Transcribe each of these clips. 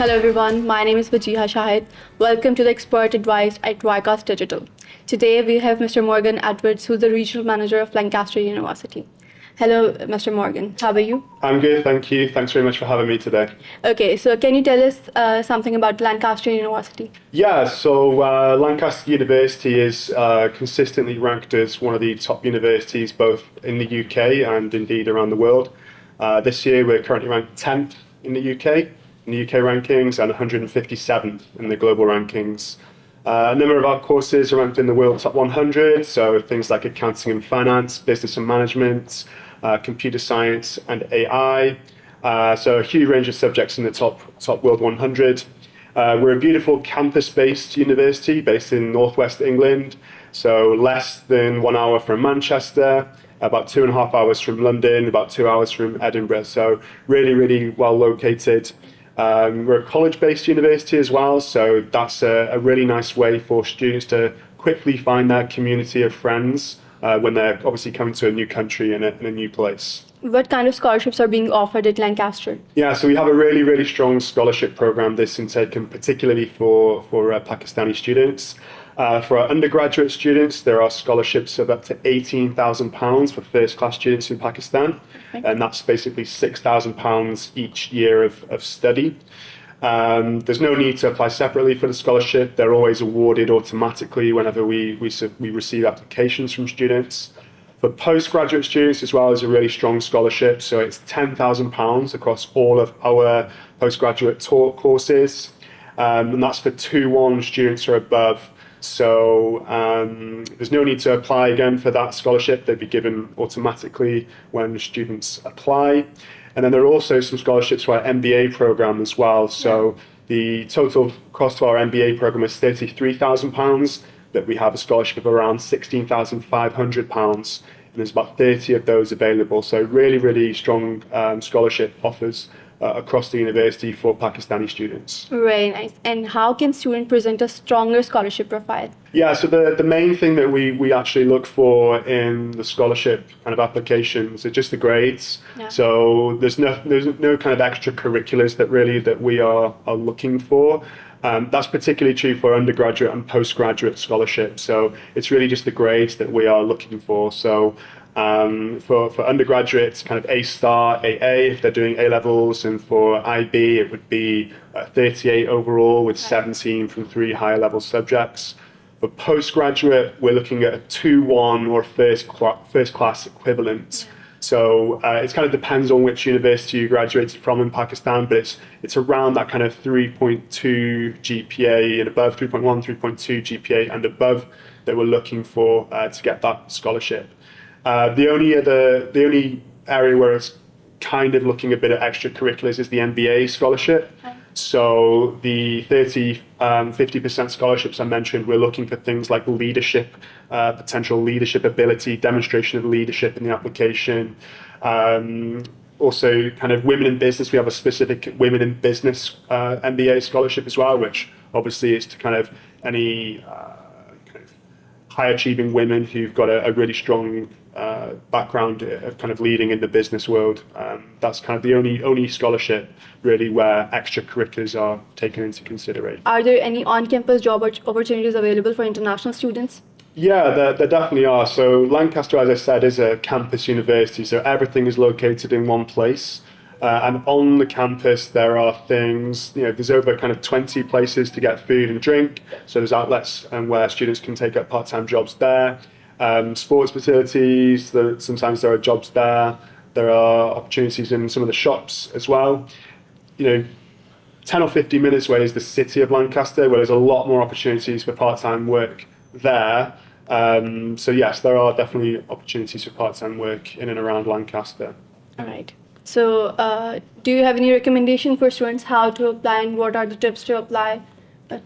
Hello everyone, my name is Vajiha Shahid. Welcome to the Expert Advice at YCastDigital. Today we have Mr. Morgan Edwards, who's the Regional Manager of Lancaster University. Hello, Mr. Morgan. How are you? I'm good, thank you. Thanks very much for having me today. Okay, so can you tell us something about Lancaster University? Yeah, so Lancaster University is consistently ranked as one of the top universities both in the UK and indeed around the world. This year we're currently ranked 10th in the UK rankings, and 157th in the global rankings. A number of our courses are ranked in the World Top 100, so things like accounting and finance, business and management, computer science and AI. So a huge range of subjects in the top World 100. We're a beautiful campus-based university based in northwest England, so less than 1 hour from Manchester, about 2.5 hours from London, about 2 hours from Edinburgh. So really, really well located. We're a college-based university as well, so that's a really nice way for students to quickly find their community of friends when they're obviously coming to a new country and in a new place. What kind of scholarships are being offered at Lancaster? Yeah, so we have a really, really strong scholarship program this intake, and particularly for Pakistani students. For our undergraduate students, there are scholarships of up to £18,000 for first-class students in Pakistan, and that's basically £6,000 each year of study. There's no need to apply separately for the scholarship. They're always awarded automatically whenever we receive applications from students. For postgraduate students as well, is a really strong scholarship, so it's £10,000 across all of our postgraduate taught courses, and that's for 2-1 students or above. So there's no need to apply again for that scholarship. They'd be given automatically when students apply. And then there are also some scholarships for our MBA program as well. So the total cost of our MBA program is £33,000, but we have a scholarship of around £16,500, and there's about 30 of those available. So really, really strong scholarship offers across the university for Pakistani students. Very nice. And how can students present a stronger scholarship profile? Yeah, so the main thing that we actually look for in the scholarship kind of applications are just the grades. Yeah. So there's no kind of extracurriculars that we are looking for. That's particularly true for undergraduate and postgraduate scholarships. So it's really just the grades that we are looking for. So for undergraduates, kind of A star, AA if they're doing A levels, and for IB it would be 38 overall with 17 from 3 higher level subjects. For postgraduate, we're looking at a 2-1 or first class equivalent. So it kind of depends on which university you graduated from in Pakistan, but it's around that kind of 3.2 GPA and above, 3.1, 3.2 GPA and above that we're looking for to get that scholarship. The only area where it's kind of looking a bit at extracurriculars is the MBA scholarship. So the 50% scholarships I mentioned, we're looking for things like leadership, potential leadership ability, demonstration of leadership in the application. Also kind of women in business, we have a specific women in business MBA scholarship as well, which obviously is to kind of any kind of high achieving women who've got a really strong background of kind of leading in the business world. That's kind of the only scholarship really where extracurriculars are taken into consideration. Are there any on-campus job opportunities available for international students? Yeah, there definitely are. So Lancaster, as I said, is a campus university, so everything is located in one place. And on the campus, there are things, there's over kind of 20 places to get food and drink. So there's outlets where students can take up part-time jobs there. Sports facilities, sometimes there are jobs there. There are opportunities in some of the shops as well. 10 or 15 minutes away is the city of Lancaster, where there's a lot more opportunities for part-time work there. So yes, there are definitely opportunities for part-time work in and around Lancaster. All right. So do you have any recommendation for students how to apply, and what are the tips to apply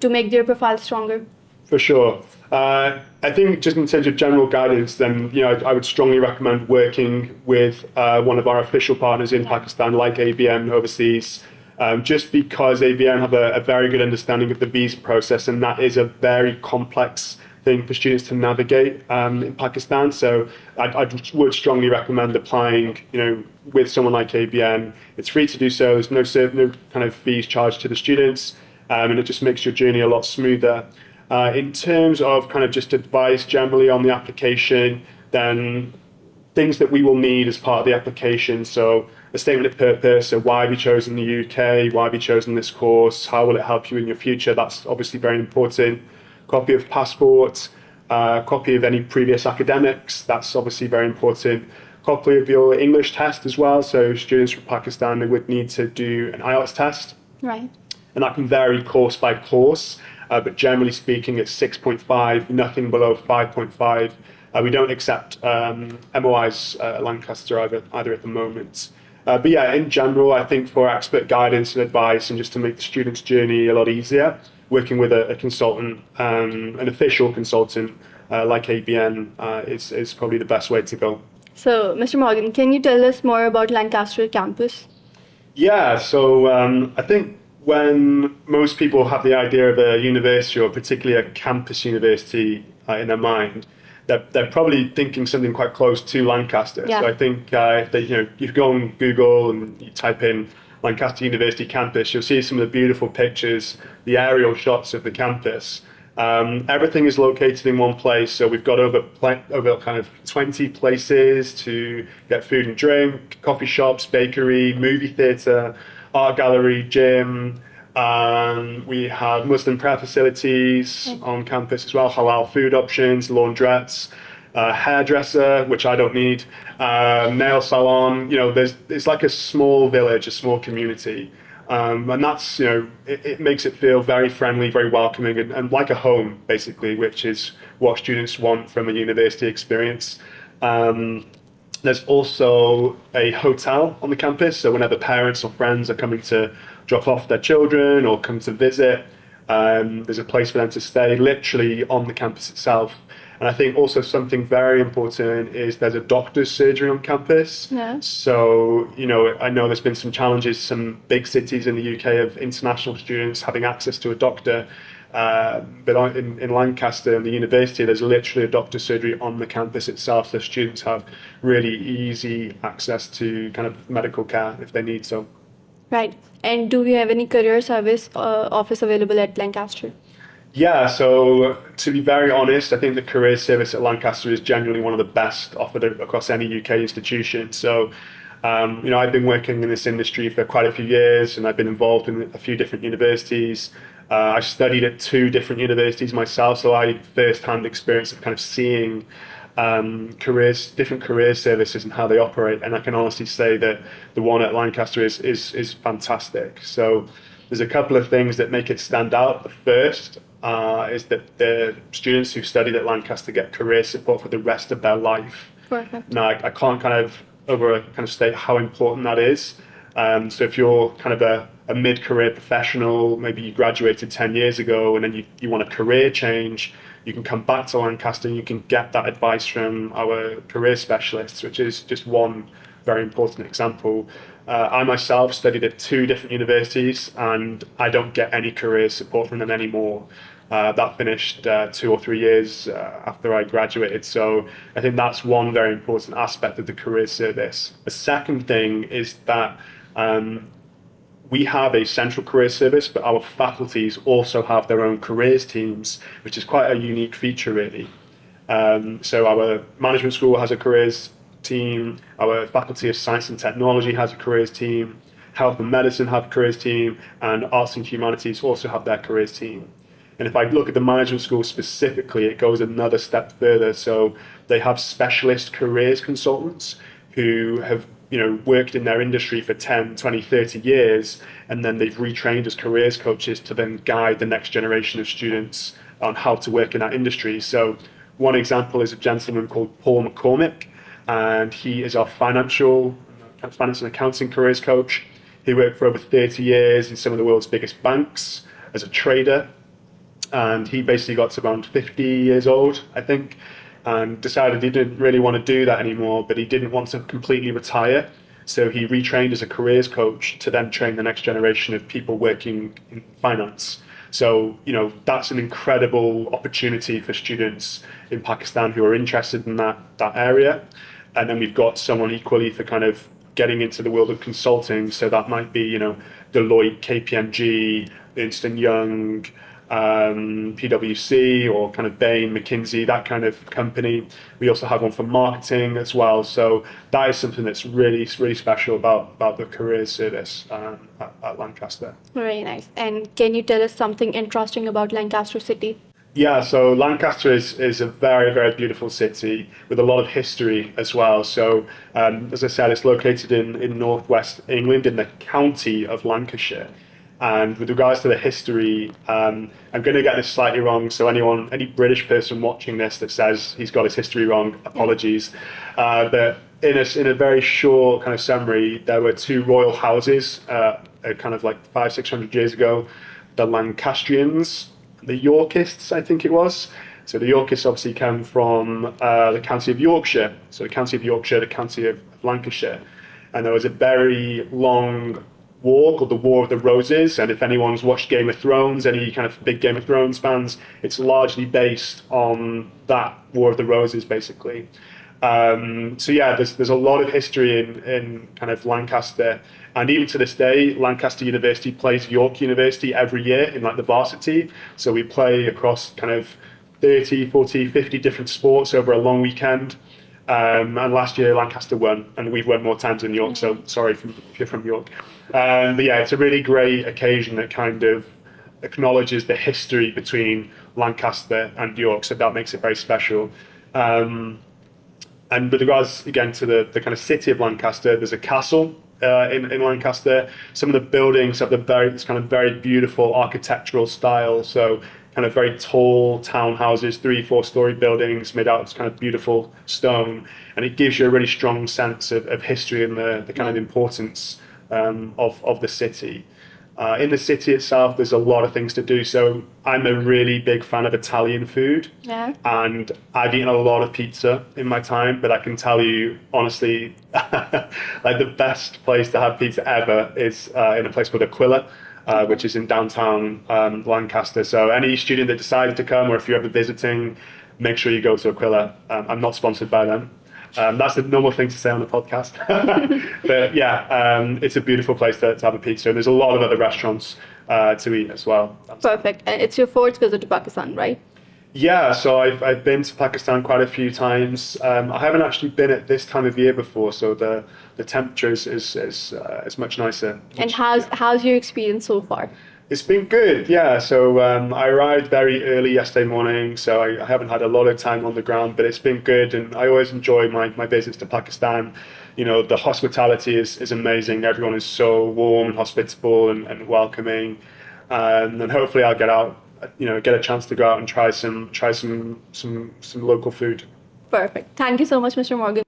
to make their profile stronger? For sure. I think just in terms of general guidance, then I would strongly recommend working with one of our official partners in Pakistan, like ABN overseas, just because ABN have a very good understanding of the visa process, and that is a very complex thing for students to navigate in Pakistan. So I would strongly recommend applying, with someone like ABN. It's free to do so. There's no kind of fees charged to the students, and it just makes your journey a lot smoother. In terms of kind of just advice generally on the application, then things that we will need as part of the application. So a statement of purpose, so why have you chosen the UK, why have you chosen this course, how will it help you in your future? That's obviously very important. Copy of passport, copy of any previous academics, that's obviously very important. Copy of your English test as well. So students from Pakistan, they would need to do an IELTS test. Right. And that can vary course by course, but generally speaking, it's 6.5, nothing below 5.5. We don't accept MOIs at Lancaster either at the moment. But yeah, in general, I think for expert guidance and advice and just to make the student's journey a lot easier, working with a consultant, an official consultant like ABN is probably the best way to go. So, Mr. Morgan, can you tell us more about Lancaster campus? Yeah, so I think when most people have the idea of a university or particularly a campus university in their mind, they're probably thinking something quite close to Lancaster. Yeah. So I think if you go on Google and you type in Lancaster University campus, you'll see some of the beautiful pictures, the aerial shots of the campus. Everything is located in one place, so we've got over kind of 20 places to get food and drink, coffee shops, bakery, movie theatre, art gallery, gym. We have Muslim prayer facilities on campus as well, halal food options, laundrettes, hairdresser, which I don't need, nail salon. It's like a small village, a small community. And that's, it makes it feel very friendly, very welcoming, and like a home, basically, which is what students want from a university experience. There's also a hotel on the campus, so whenever parents or friends are coming to drop off their children or come to visit, there's a place for them to stay literally on the campus itself. And I think also something very important is there's a doctor's surgery on campus. Yeah. So, I know there's been some challenges, some big cities in the UK of international students having access to a doctor. But in Lancaster and the university, there's literally a doctor's surgery on the campus itself. So students have really easy access to kind of medical care if they need so. Right. And do we have any career service office available at Lancaster? Yeah, so to be very honest, I think the career service at Lancaster is genuinely one of the best offered across any UK institution. So, I've been working in this industry for quite a few years, and I've been involved in a few different universities. I studied at 2 different universities myself, so I first-hand experience of kind of seeing different career services and how they operate. And I can honestly say that the one at Lancaster is fantastic. So there's a couple of things that make it stand out. The first is that the students who studied at Lancaster get career support for the rest of their life. Perfect. Now, I can't state how important that is. So if you're kind of a mid-career professional, maybe you graduated 10 years ago and then you want a career change, you can come back to Lancaster and you can get that advice from our career specialists, which is just one very important example. I myself studied at 2 different universities and I don't get any career support from them anymore. That finished 2 or 3 years after I graduated. So I think that's one very important aspect of the career service. The second thing is that we have a central career service, but our faculties also have their own careers teams, which is quite a unique feature, really. So our management school has a careers team, our Faculty of Science and Technology has a careers team, Health and Medicine have a careers team, and Arts and Humanities also have their careers team. And if I look at the management school specifically, it goes another step further. So they have specialist careers consultants who have worked in their industry for 10, 20, 30 years, and then they've retrained as careers coaches to then guide the next generation of students on how to work in that industry. So one example is a gentleman called Paul McCormick, and he is our finance and accounting careers coach. He worked for over 30 years in some of the world's biggest banks as a trader, and he basically got to around 50 years old, I think, and decided he didn't really want to do that anymore, but he didn't want to completely retire. So he retrained as a careers coach to then train the next generation of people working in finance. So, that's an incredible opportunity for students in Pakistan who are interested in that area. And then we've got someone equally for kind of getting into the world of consulting. So that might be, Deloitte, KPMG, Ernst& Young, PwC, or kind of Bain, McKinsey, that kind of company. We also have one for marketing as well. So that is something that's really, really special about the careers service at Lancaster. Very nice. And can you tell us something interesting about Lancaster City? Yeah, so Lancaster is a very, very beautiful city with a lot of history as well. So, as I said, it's located in northwest England in the county of Lancashire. And with regards to the history, I'm going to get this slightly wrong. So any British person watching this that says he's got his history wrong, apologies. But in a very short kind of summary, there were two royal houses, kind of like 500-600 years ago, the Lancastrians, the Yorkists, I think it was. So the Yorkists obviously come from the county of Yorkshire. So the county of Yorkshire, the county of Lancashire. And there was a very long war called the War of the Roses. And if anyone's watched Game of Thrones, any kind of big Game of Thrones fans, it's largely based on that War of the Roses, basically. So yeah, there's a lot of history in kind of Lancaster. And even to this day, Lancaster University plays York University every year in like the varsity. So we play across kind of 30, 40, 50 different sports over a long weekend. And last year Lancaster won, and we've won more times than York. So sorry if you're from York. But yeah, it's a really great occasion that kind of acknowledges the history between Lancaster and York. So that makes it very special. And with regards, again, to the kind of city of Lancaster, there's a castle in Lancaster. Some of the buildings have this kind of very beautiful architectural style. So kind of very tall townhouses, 3-4-story buildings made out of kind of beautiful stone. And it gives you a really strong sense of history and the kind of importance of the city. In the city itself, there's a lot of things to do. So I'm a really big fan of Italian food. Yeah. And I've eaten a lot of pizza in my time, but I can tell you, honestly, like the best place to have pizza ever is in a place called Aquila, which is in downtown Lancaster. So any student that decides to come, or if you're ever visiting, make sure you go to Aquila. I'm not sponsored by them. That's the normal thing to say on the podcast. But yeah, it's a beautiful place to have a pizza. And there's a lot of other restaurants to eat as well. Perfect. And it's your fourth visit to Pakistan, right? Yeah, so I've been to Pakistan quite a few times. I haven't actually been at this time of year before, so the temperature is much nicer. And how's your experience so far? It's been good, yeah. So I arrived very early yesterday morning, so I haven't had a lot of time on the ground, but it's been good, and I always enjoy my visits to Pakistan. The hospitality is amazing. Everyone is so warm and hospitable and welcoming, and hopefully I'll get a chance to go out and try some local food. Perfect. Thank you so much, Mr. Morgan.